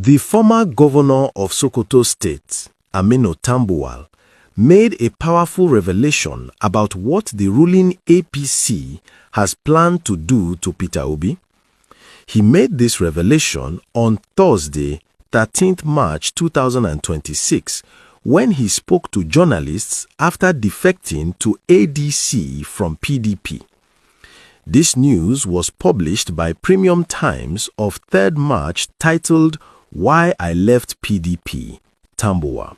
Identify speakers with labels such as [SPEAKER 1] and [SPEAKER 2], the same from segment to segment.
[SPEAKER 1] The former governor of Sokoto State, Aminu Tambuwal, made a powerful revelation about what the ruling APC has planned to do to Peter Obi. He made this revelation on Thursday, 13th March 2026, when he spoke to journalists after defecting to ADC from PDP. This news was published by Premium Times of 3rd March titled "Why I Left PDP, Tambuwal."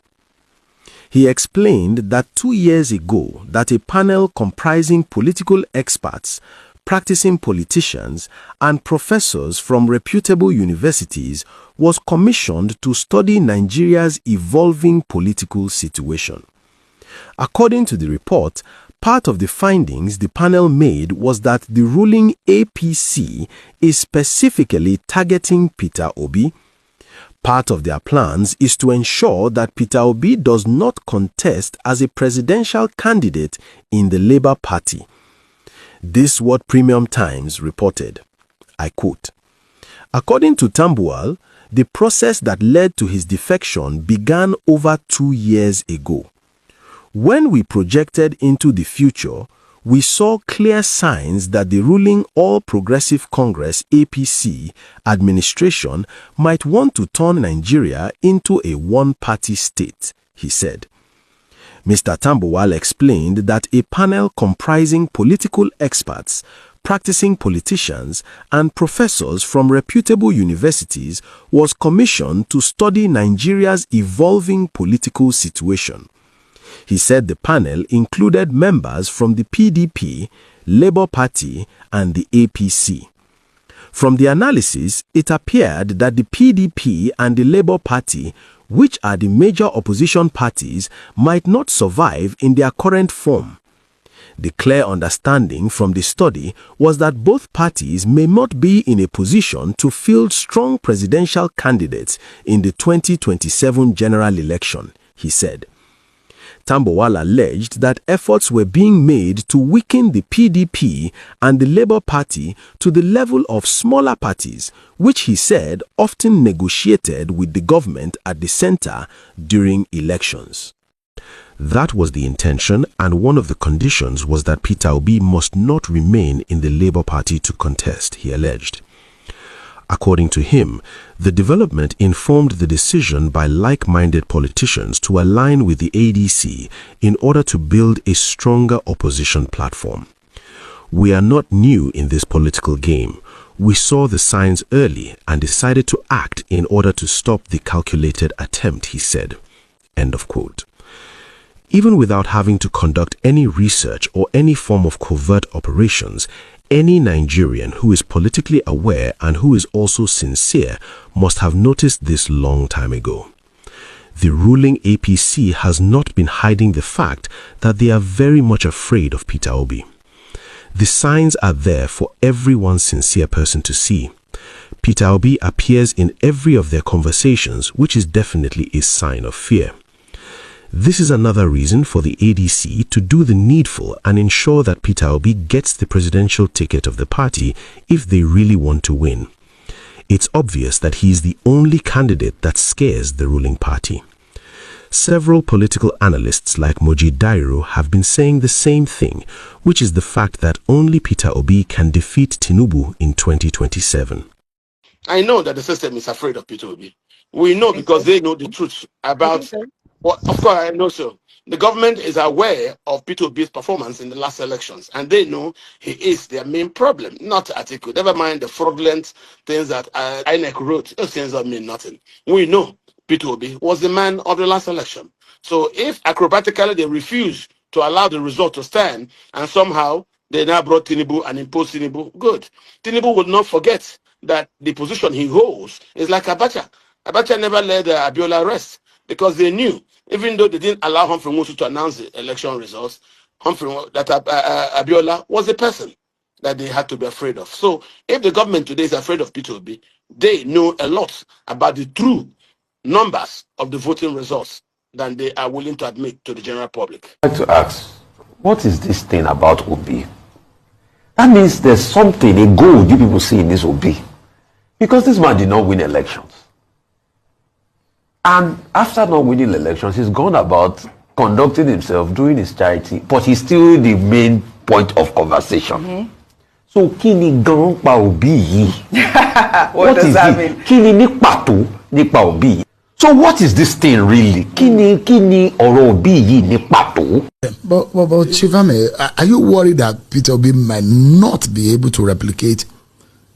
[SPEAKER 1] He explained that 2 years ago that a panel comprising political experts, practicing politicians, and professors from reputable universities was commissioned to study Nigeria's evolving political situation. According to the report, part of the findings the panel made was that the ruling APC is specifically targeting Peter Obi. Part of their plans is to ensure that Peter Obi does not contest as a presidential candidate in the Labour Party. This is what Premium Times reported. I quote, "According to Tambuwal, the process that led to his defection began over 2 years ago. When we projected into the future, we saw clear signs that the ruling All Progressive Congress APC administration might want to turn Nigeria into a one-party state," he said. Mr. Tambuwal explained that a panel comprising political experts, practicing politicians, and professors from reputable universities was commissioned to study Nigeria's evolving political situation. He said the panel included members from the PDP, Labour Party, and the APC. From the analysis, it appeared that the PDP and the Labour Party, which are the major opposition parties, might not survive in their current form. The clear understanding from the study was that both parties may not be in a position to field strong presidential candidates in the 2027 general election, he said. Tambuwal alleged that efforts were being made to weaken the PDP and the Labour Party to the level of smaller parties, which he said often negotiated with the government at the center during elections. That was the intention, and one of the conditions was that Peter Obi must not remain in the Labour Party to contest, he alleged. According to him, the development informed the decision by like-minded politicians to align with the ADC in order to build a stronger opposition platform. "We are not new in this political game. We saw the signs early and decided to act in order to stop the calculated attempt," he said. End of quote. Even without having to conduct any research or any form of covert operations, any Nigerian who is politically aware and who is also sincere must have noticed this long time ago. The ruling APC has not been hiding the fact that they are very much afraid of Peter Obi. The signs are there for every sincere person to see. Peter Obi appears in every of their conversations, which is definitely a sign of fear. This is another reason for the ADC to do the needful and ensure that Peter Obi gets the presidential ticket of the party if they really want to win. It's obvious that he is the only candidate that scares the ruling party. Several political analysts like Moji Dairo have been saying the same thing, which is the fact that only Peter Obi can defeat Tinubu in 2027.
[SPEAKER 2] I know that the system is afraid of Peter Obi. We know because they know the truth about... Well, of course, I know so. The government is aware of Peter Obi's performance in the last elections, and they know he is their main problem, not Atiku. Never mind the fraudulent things that INEC wrote. Those things don't mean nothing. We know Peter Obi was the man of the last election. So if acrobatically they refuse to allow the result to stand, and somehow they now brought Tinubu and imposed Tinubu, good. Tinubu would not forget that the position he holds is like Abacha. Abacha never let Abiola rest because they knew, even though they didn't allow Humphrey Musu to announce the election results, Abiola was the person that they had to be afraid of. So if the government today is afraid of Peter Obi, they know a lot about the true numbers of the voting results than they are willing to admit to the general public.
[SPEAKER 3] I'd like to ask, what is this thing about Obi? That means there's something, a goal you people see in this Obi. Because this man did not win elections. And after not winning elections, he's gone about conducting himself, doing his charity, but he's still the main point of conversation. So, kini gan pa Obi yìí?
[SPEAKER 4] What does that mean?
[SPEAKER 3] Kini ní pàtó nípa Obi yìí? So, what is this thing really? Kini ọ̀rọ̀ Obi yìí ní pàtó?
[SPEAKER 5] But Chief Ame, are you worried that Peter Obi might not be able to replicate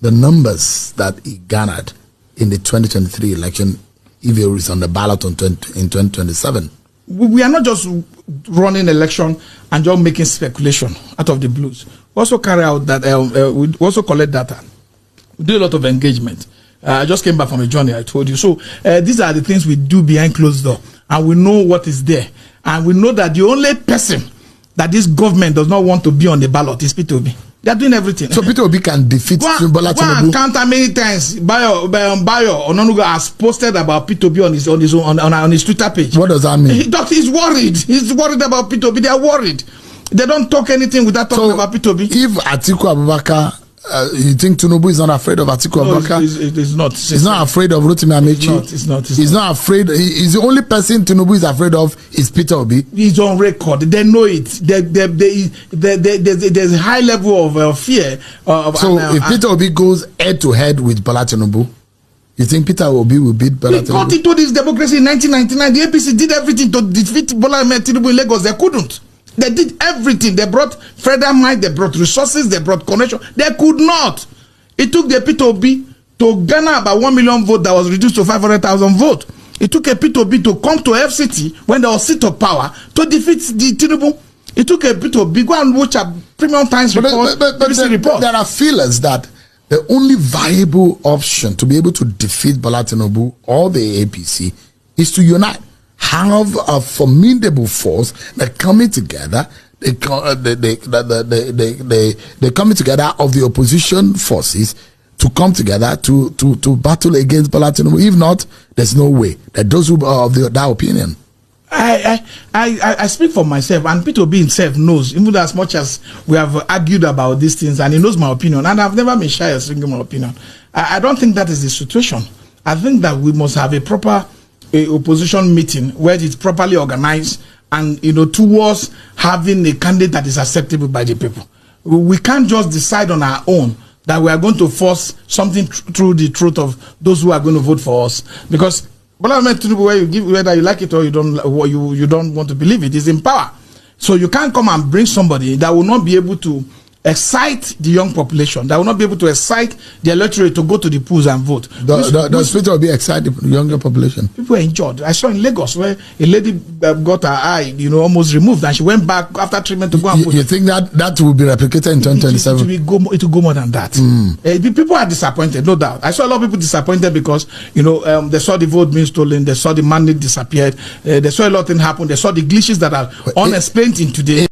[SPEAKER 5] the numbers that he garnered in the 2023 election if he is on the ballot in 2027?
[SPEAKER 6] We are not just running election and just making speculation out of the blues. We also carry out that, we also collect data. We do a lot of engagement. I just came back from a journey, I told you. So these are the things we do behind closed door. And we know what is there. And we know that the only person that this government does not want to be on the ballot is Peter Obi. They are doing everything.
[SPEAKER 5] So Peter Obi can defeat Bola Tinubu.
[SPEAKER 6] Go and count how many times Bayo Ononuga has posted about Peter Obi on his Twitter page.
[SPEAKER 5] What does that mean?
[SPEAKER 6] He's worried. He's worried about Peter Obi. They are worried. They don't talk anything without talking about Peter Obi.
[SPEAKER 5] If Atiku Abubakar, you think Tinubu is not afraid of Atiku Abubakar?
[SPEAKER 6] It's not.
[SPEAKER 5] He's not afraid of Rotimi Amechi.
[SPEAKER 6] It's not.
[SPEAKER 5] He's not afraid. He's the only person Tinubu is afraid of is Peter Obi.
[SPEAKER 6] He's on record. They know it. There's a high level of fear.
[SPEAKER 5] If Peter Obi goes head to head with Bola Tinubu, you think Peter Obi will beat Bola Tinubu?
[SPEAKER 6] We got into this democracy in 1999. The APC did everything to defeat Bola Tinubu in Lagos. They couldn't. They did everything. They brought federal might, they brought resources, they brought connection. They could not. It took the Peter Obi to garner about 1 million votes that was reduced to 500,000 votes. It took a Peter Obi to come to FCT when there was seat of power to defeat the Tinubu. It took a Peter Obi. Go and watch a Premium Times report.
[SPEAKER 5] There are feelers that the only viable option to be able to defeat Bola Tinubu or the APC is to unite. Have a formidable force that coming together, they coming together of the opposition forces to come together to battle against Bola Tinubu. If not, there's no way that those who are of that opinion.
[SPEAKER 6] I speak for myself, and Peter Obi himself knows, even as much as we have argued about these things, and he knows my opinion, and I've never been shy of saying my opinion. I don't think that is the situation. I think that we must have a proper opposition meeting where it's properly organized and towards having a candidate that is acceptable by the people. We can't just decide on our own that we are going to force something through the throat of those who are going to vote for us, because whether you like it or you don't want to believe it, is in power. So you can't come and bring somebody that will not be able to excite the young population, that will not be able to excite the electorate to go to the polls and vote.
[SPEAKER 5] Does Peter be excite the younger population?
[SPEAKER 6] People are injured. I saw in Lagos where a lady got her eye, almost removed, and she went back after treatment to go and
[SPEAKER 5] You think that will be replicated in 2027?
[SPEAKER 6] It will go more than that. People are disappointed, no doubt. I saw a lot of people disappointed because they saw the vote being stolen, they saw the mandate disappeared, they saw a lot of things happen, they saw the glitches that are unexplained in today.